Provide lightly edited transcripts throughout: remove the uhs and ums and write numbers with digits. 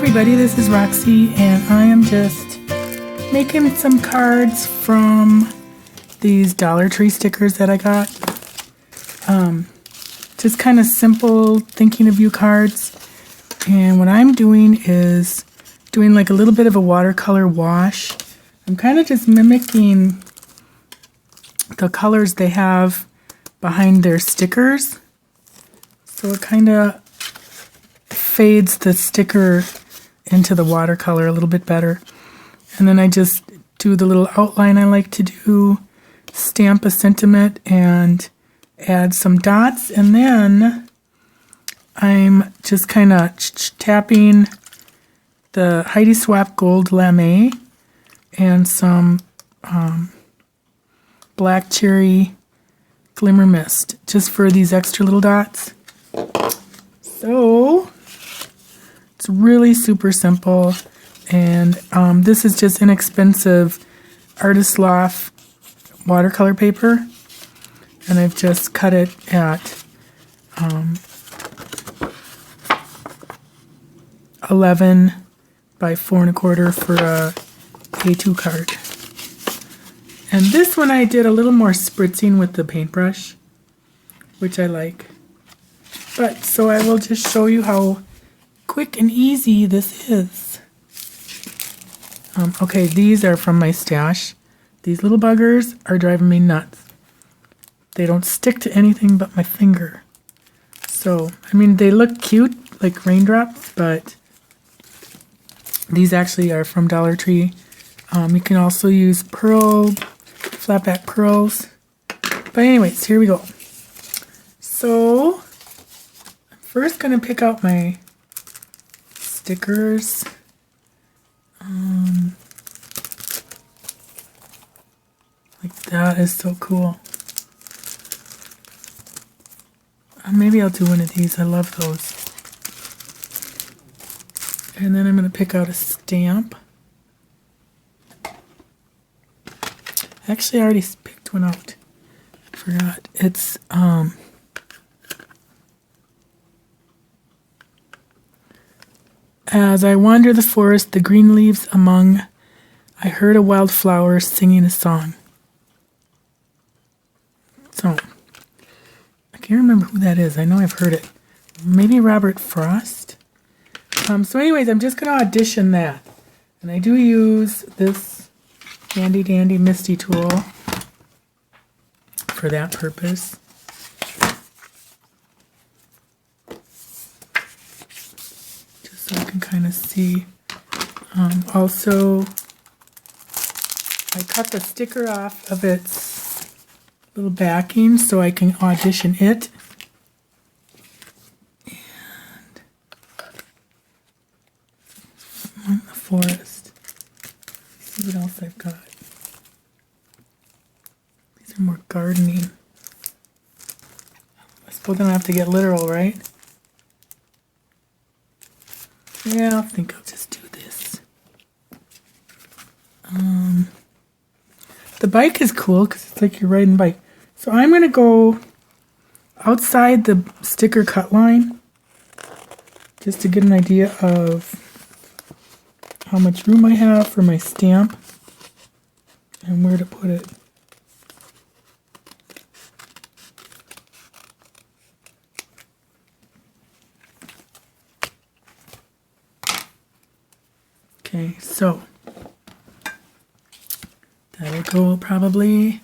everybody, this is Roxy and I am just making some cards from these Dollar Tree stickers that I got. Just kind of simple thinking of you cards, and what I'm doing is doing like a little bit of a watercolor wash. I'm kind of just mimicking the colors they have behind their stickers, so it kind of fades the sticker into the watercolor a little bit better. And then I just do the little outline I like to do, stamp a sentiment and add some dots, and then I'm just kind of tapping the Heidi Swapp Gold Lame and some Black Cherry Glimmer Mist just for these extra little dots. So it's really super simple, and this is just inexpensive Artist Loft watercolor paper, and I've just cut it at 11 by 4 1/4 for a A2 card. And this one I did a little more spritzing with the paintbrush, which I like. But so I will just show you how quick and easy this is. Okay, these are from my stash. These little buggers are driving me nuts. They don't stick to anything but my finger. So, I mean, they look cute, like raindrops, but these actually are from Dollar Tree. You can also use flat back pearls. But anyways, here we go. So, I'm first going to pick out my stickers. Like that is so cool. Maybe I'll do one of these. I love those. And then I'm going to pick out a stamp. Actually, I already picked one out. I forgot. It's as I wander the forest, the green leaves among, I heard a wildflower singing a song. So, I can't remember who that is. I know I've heard it. Maybe Robert Frost? So anyways, I'm just going to audition that. And I do use this handy dandy Misty tool for that purpose. Just so I can kind of see. Also, I cut the sticker off of its little backing so I can audition it. And the forest. Let's see what else I've got. These are more gardening. I suppose I don't have to get literal, right? Yeah, I think I'll just do this. The bike is cool because it's like you're riding the bike. So I'm going to go outside the sticker cut line just to get an idea of how much room I have for my stamp and where to put it. Okay, so that'll go probably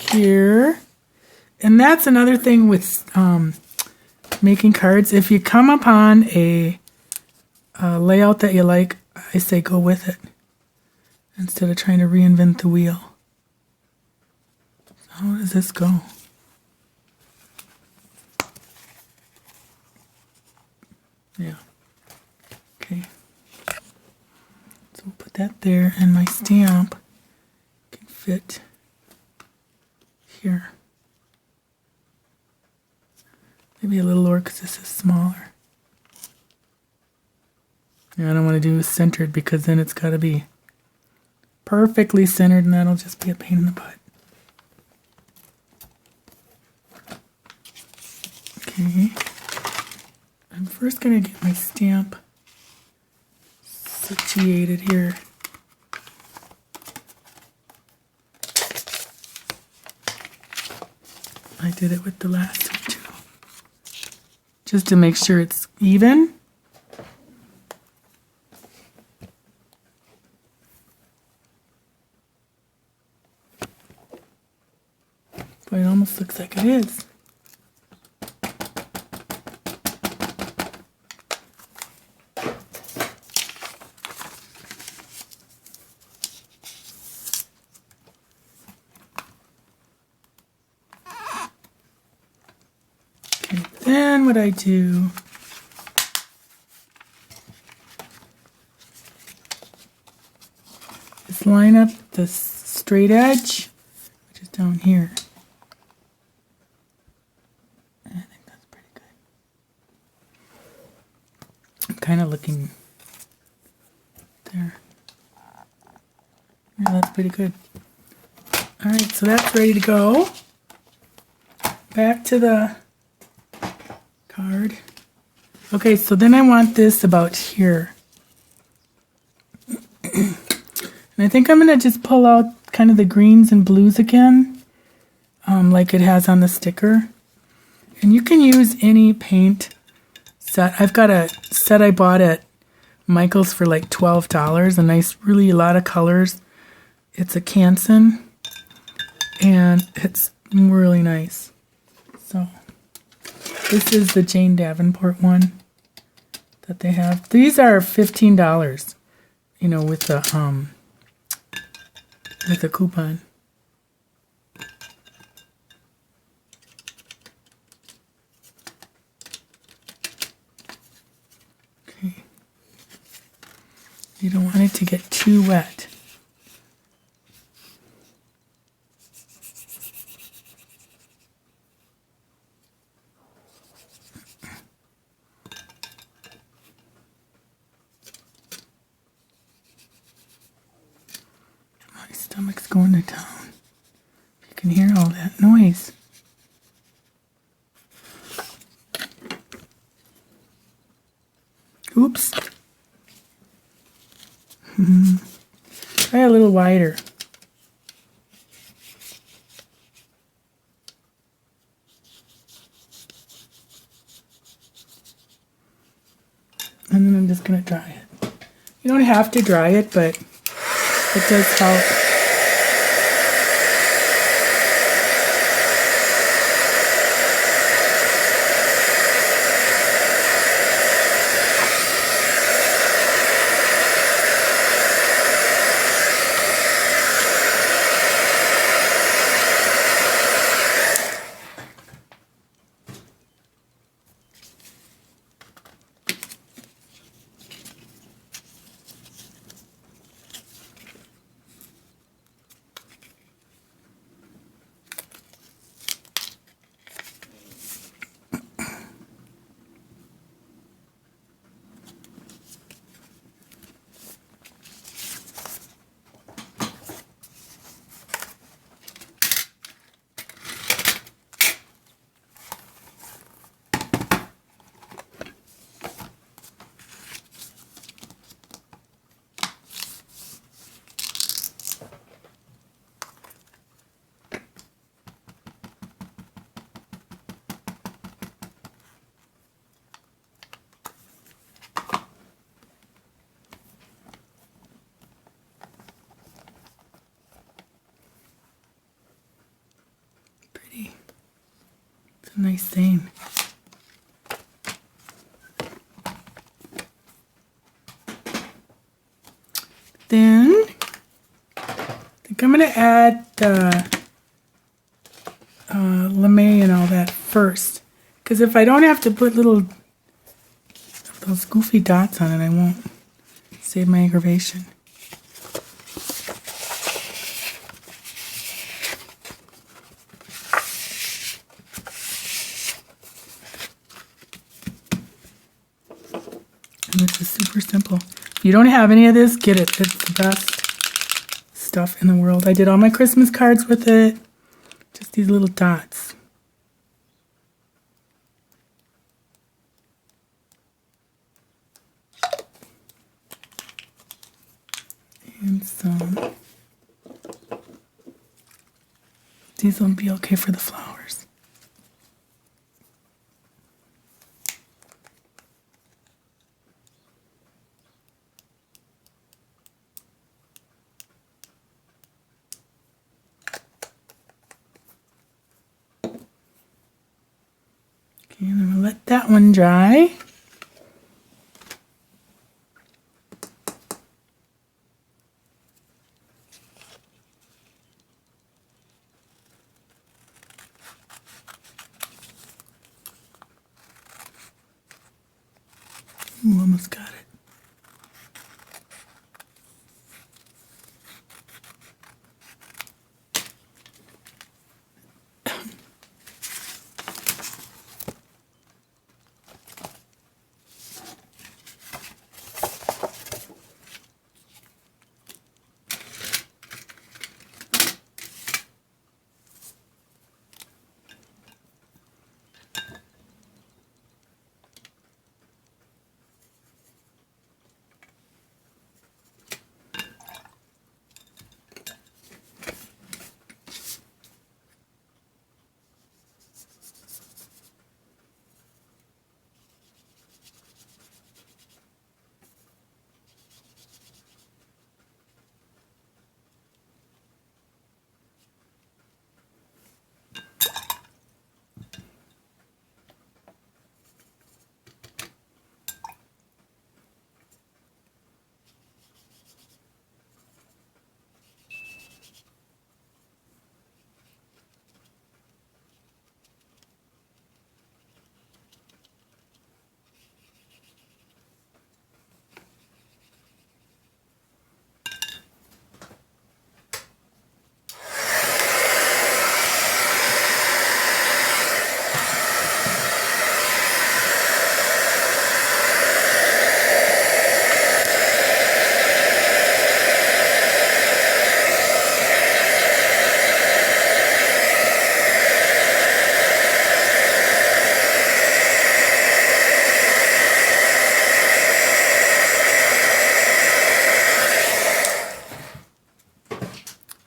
here. And that's another thing with making cards. If you come upon a layout that you like, I say go with it instead of trying to reinvent the wheel. How does this go? Yeah. Okay. So we'll put that there, and my stamp can fit here. Maybe a little lower because this is smaller. Yeah, I don't want to do centered because then it's got to be perfectly centered, and that'll just be a pain in the butt. Okay. I'm first going to get my stamp situated here. I did it with the last one too. Just to make sure it's even. But it almost looks like it is. Okay, then what I do is line up the straight edge, which is down here. I think that's pretty good. I'm kind of looking there. Yeah, that's pretty good. All right, so that's ready to go. Back to the card. Okay, so then I want this about here. And I think I'm going to just pull out kind of the greens and blues again, like it has on the sticker. And you can use any paint set. I've got a set I bought at Michael's for like $12. A nice, really a lot of colors. It's a Canson, and it's really nice. So this is the Jane Davenport one that they have. These are $15, you know, with the coupon. Okay. You don't want it to get too wet. My stomach's going to town. You can hear all that noise. Oops. Try a little wider. And then I'm just going to dry it. You don't have to dry it, but it does help. It's a nice thing. Then I think I'm going to add the lame and all that first. Because if I don't have to put little those goofy dots on it, I won't save my aggravation. And this is super simple. If you don't have any of this, get it. It's the best stuff in the world. I did all my Christmas cards with it. Just these little dots. And some. These will be okay for the flowers. Okay, and I'm going to let that one dry. Ooh, almost got it.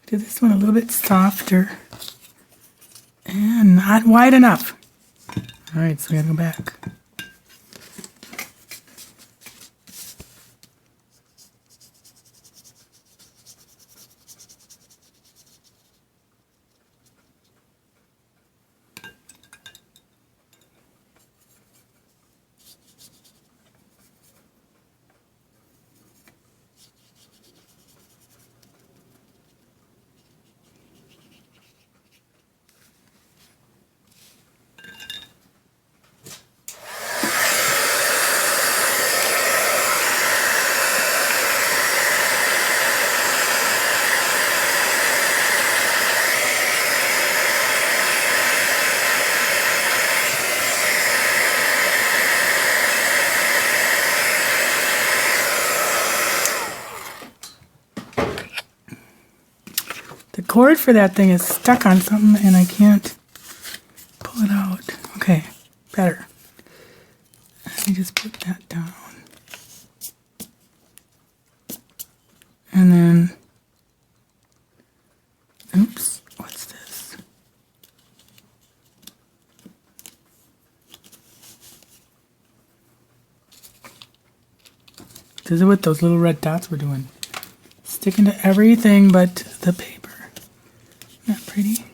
Do this one a little bit softer and not wide enough. All right, so we gotta go back. The cord for that thing is stuck on something and I can't pull it out. Okay, better. Let me just put that down. And then, oops, what's this? This is what those little red dots were doing. Sticking to everything but the paper. Not pretty.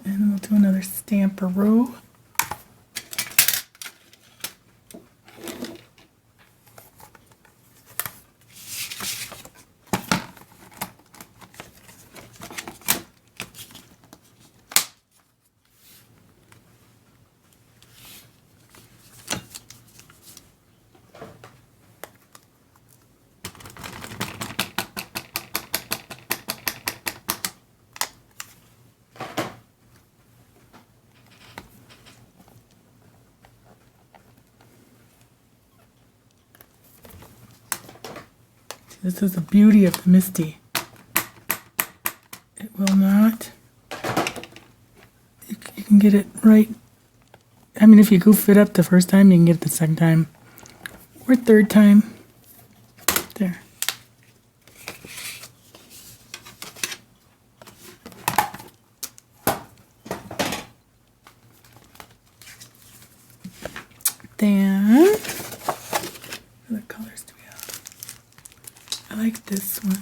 And then we'll do another stamperoo. This is the beauty of the Misty. It will not, you can get it right. I mean, if you goof it up the first time, you can get it the second time or third time. There. I like this one.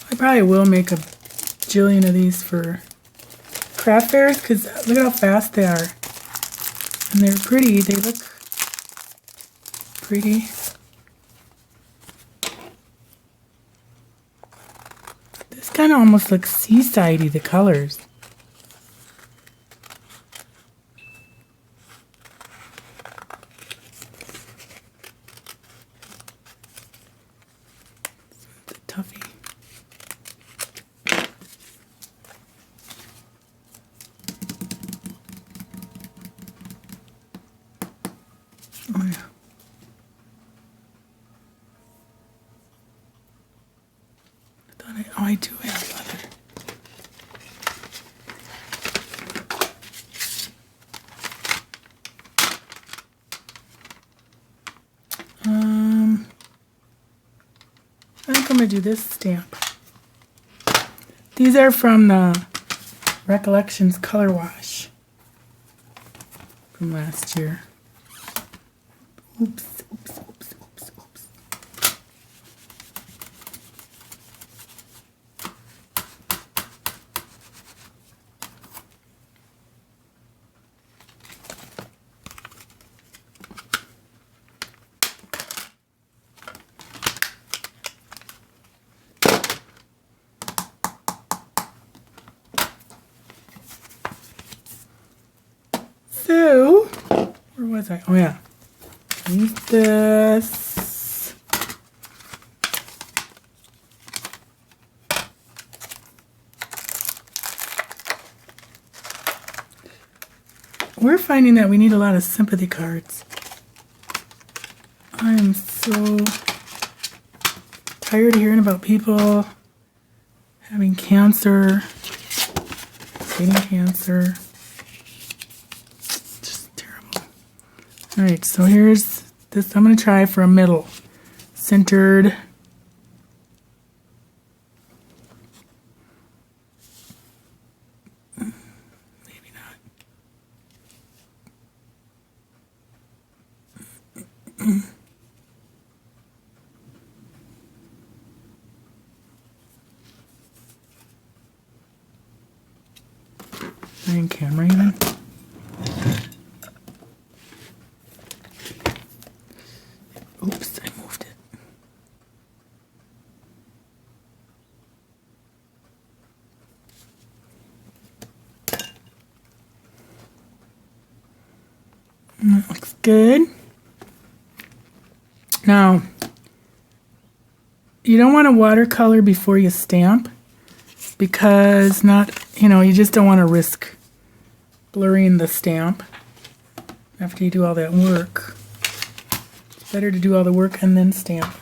I probably will make a jillion of these for craft fairs because look at how fast they are. And they're pretty. They look pretty. This kind of almost looks seaside-y, the colors. It's a toughie. Oh yeah. I do have leather. I think I'm gonna do this stamp. These are from the Recollections Color Wash from last year. Oops, oops, oops, oops, oops. So, where was I? Oh yeah. Use this. We're finding that we need a lot of sympathy cards. I am so tired of hearing about people having cancer, getting cancer. Just terrible. Alright, so here's this. I'm going to try for a middle. Centered. Maybe not. In camera even. Oops, I moved it. That looks good. Now, you don't want to watercolor before you stamp because you just don't want to risk blurring the stamp after you do all that work. It's better to do all the work and then stamp.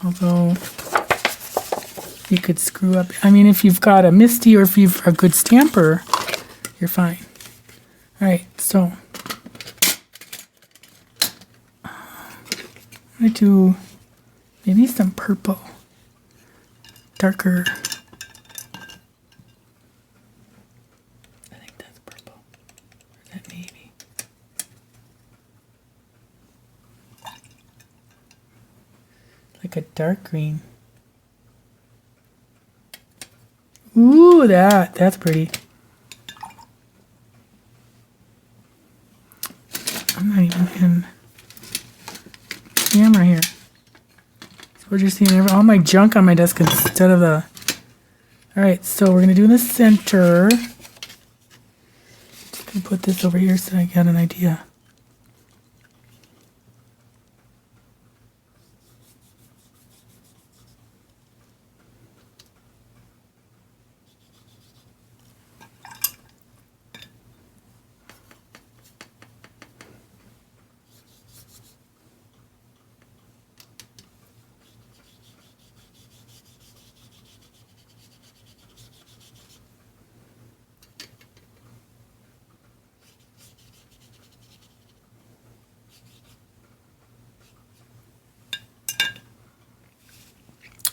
Although you could screw up. I mean, if you've got a MISTI or if you've a good stamper, you're fine. Alright, so I'm going to do maybe some purple. Darker. I think that's purple. Or is that navy? Like a dark green. Ooh, that's pretty. I'm not even in camera here. So we're just seeing all my junk on my desk instead of the... Alright, so we're going to do in the center. Just going to put this over here so I got an idea.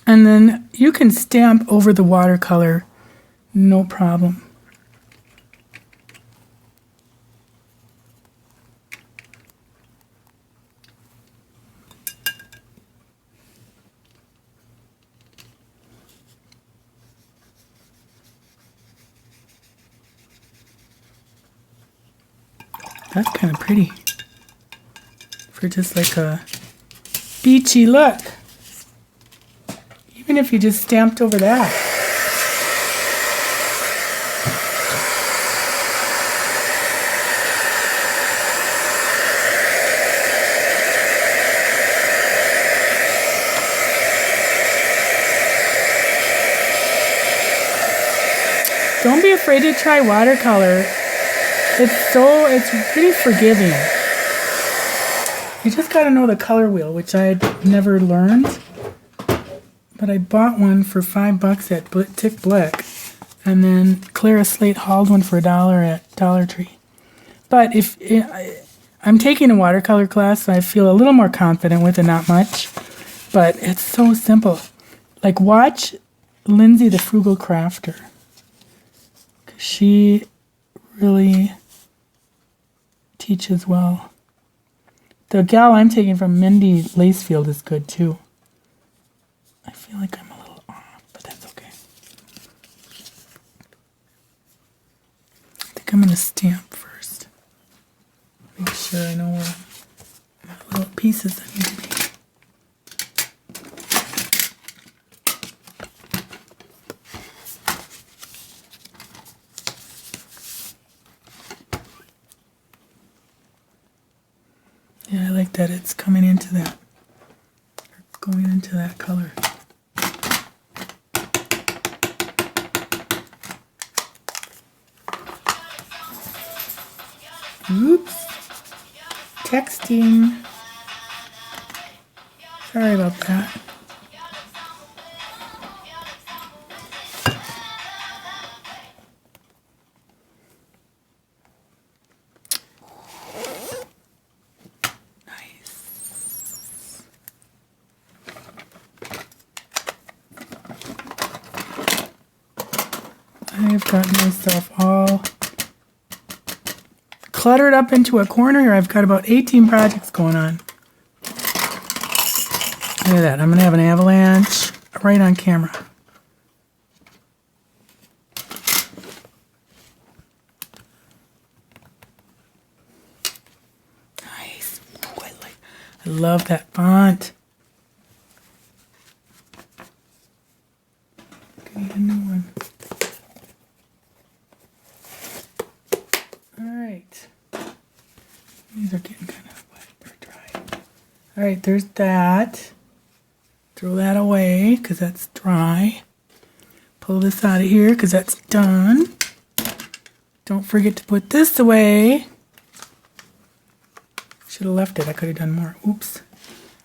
And then you can stamp over the watercolor, no problem. That's kind of pretty for just like a beachy look. Even if you just stamped over that. Don't be afraid to try watercolor. It's really forgiving. You just gotta know the color wheel, which I'd never learned. But I bought one for $5 at Tick Blick. And then Clara Slate hauled one for $1 at Dollar Tree. But I'm taking a watercolor class, so I feel a little more confident with it, not much. But it's so simple. Like, watch Lindsay the Frugal Crafter. She really teaches well. The gal I'm taking from Mindy Lacefield is good too. I feel like I'm a little off, but that's okay. I think I'm going to stamp first. Make sure I know where my little pieces I need to be. Yeah, I like that it's coming into that, or going into that color. Oops. Texting. Sorry about that. I've gotten myself all cluttered up into a corner here. I've got about 18 projects going on. Look at that. I'm going to have an avalanche right on camera. Nice. Ooh, I love that font. I need a new one. Alright. These are getting kind of wet or dry. Alright, there's that. Throw that away because that's dry. Pull this out of here because that's done. Don't forget to put this away. Should have left it. I could have done more. Oops.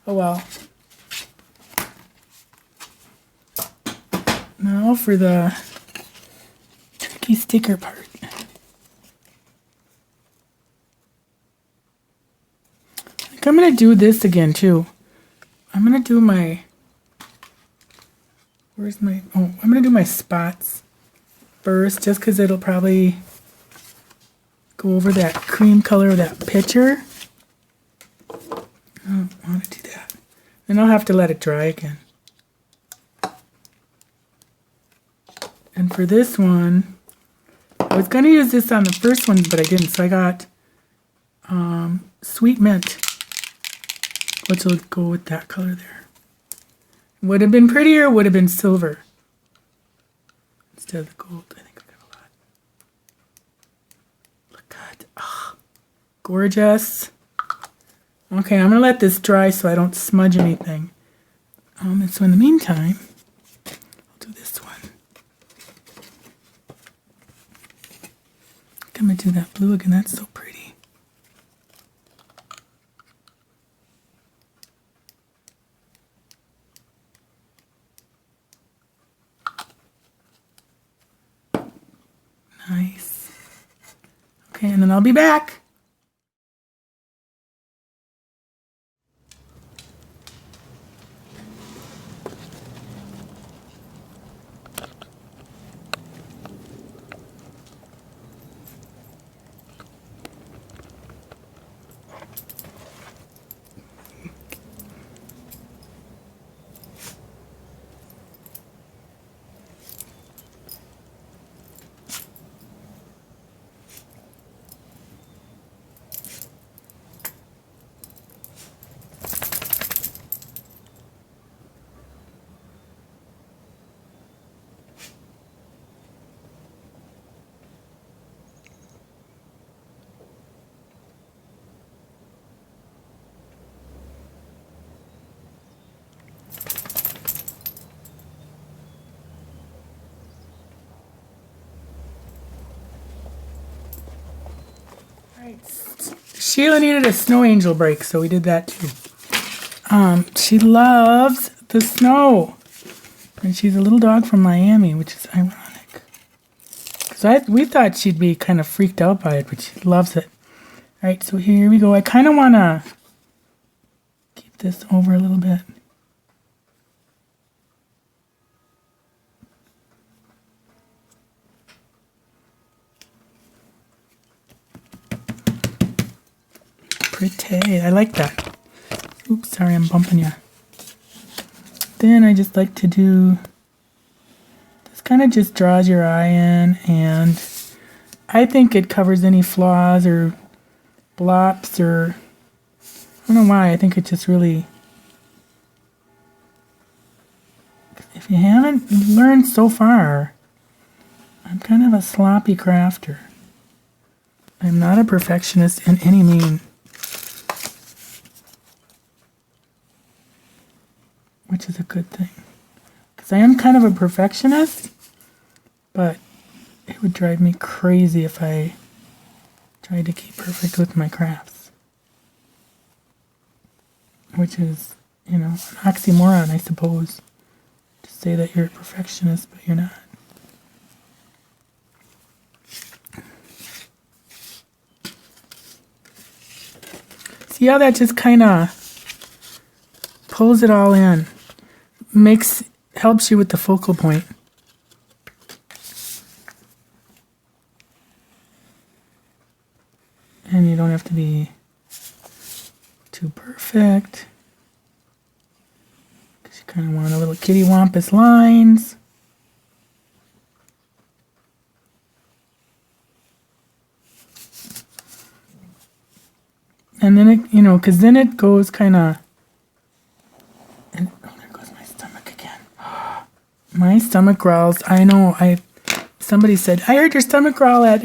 Oh well. Now for the tricky sticker part. I'm going to do this again too. I'm going to do my, I'm going to do my spots first just because it'll probably go over that cream color of that picture. I don't want to do that. And I'll have to let it dry again. And for this one, I was going to use this on the first one, but I didn't. So I got Sweet Mint, which will go with that color there. Would have been prettier, would have been silver instead of the gold. I think I got a lot. Look at, oh, gorgeous. Okay, I'm gonna let this dry so I don't smudge anything. And so in the meantime, I'll do this one. I'm gonna do that blue again. That's so pretty. Nice. Okay, and then I'll be back. Sheila needed a snow angel break, so we did that too. She loves the snow. And she's a little dog from Miami, which is ironic. Because we thought she'd be kind of freaked out by it, but she loves it. All right, so here we go. I kind of want to keep this over a little bit. Pretty. I like that. Oops, sorry, I'm bumping you. Then I just like to do, this kind of just draws your eye in, and I think it covers any flaws or blops or, I don't know why, I think it just really, if you haven't learned so far, I'm kind of a sloppy crafter. I'm not a perfectionist in any means. Which is a good thing. Because I am kind of a perfectionist, but it would drive me crazy if I tried to keep perfect with my crafts. Which is, you know, an oxymoron, I suppose. To say that you're a perfectionist, but you're not. See how that just kind of pulls it all in? Helps you with the focal point. And you don't have to be too perfect. Because you kind of want a little kitty wampus lines. And then it, you know, because then it goes kind of, and oh, there goes my stomach again. My stomach growls. I know. Somebody said, I heard your stomach growl at.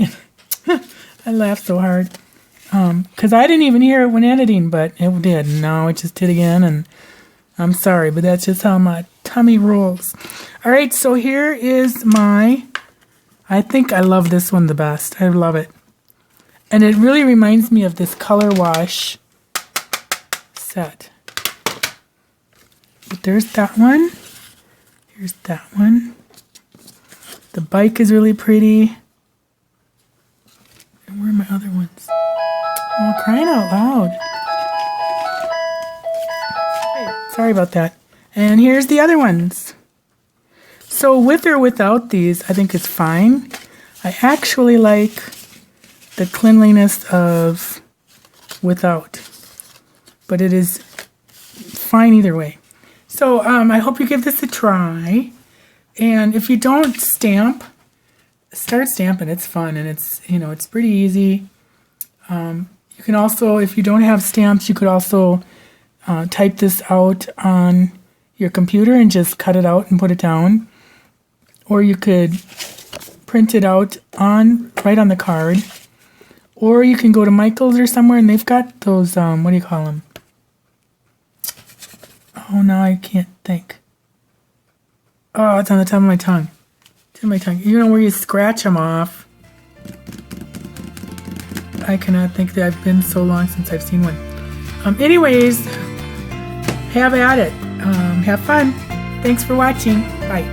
I laughed so hard because I didn't even hear it when editing, but it did. No, it just did again, and I'm sorry, but that's just how my tummy rolls. All right, so here is my. I think I love this one the best. I love it. And it really reminds me of this color wash set. But there's that one. Here's that one. The bike is really pretty. And where are my other ones? Oh, crying out loud. Hey, sorry about that. And here's the other ones. So with or without these, I think it's fine. I actually like the cleanliness of without, but it is fine either way. So I hope you give this a try, and if you don't stamp, start stamping. It's fun, and it's, you know, it's pretty easy. You can also, if you don't have stamps, you could also type this out on your computer and just cut it out and put it down, or you could print it out right on the card. Or you can go to Michael's or somewhere, and they've got those, what do you call them? Oh, now I can't think. Oh, it's on the top of my tongue. Tip of my tongue. You know where you scratch them off. I cannot think that I've been so long since I've seen one. Anyways, have at it. Have fun. Thanks for watching. Bye.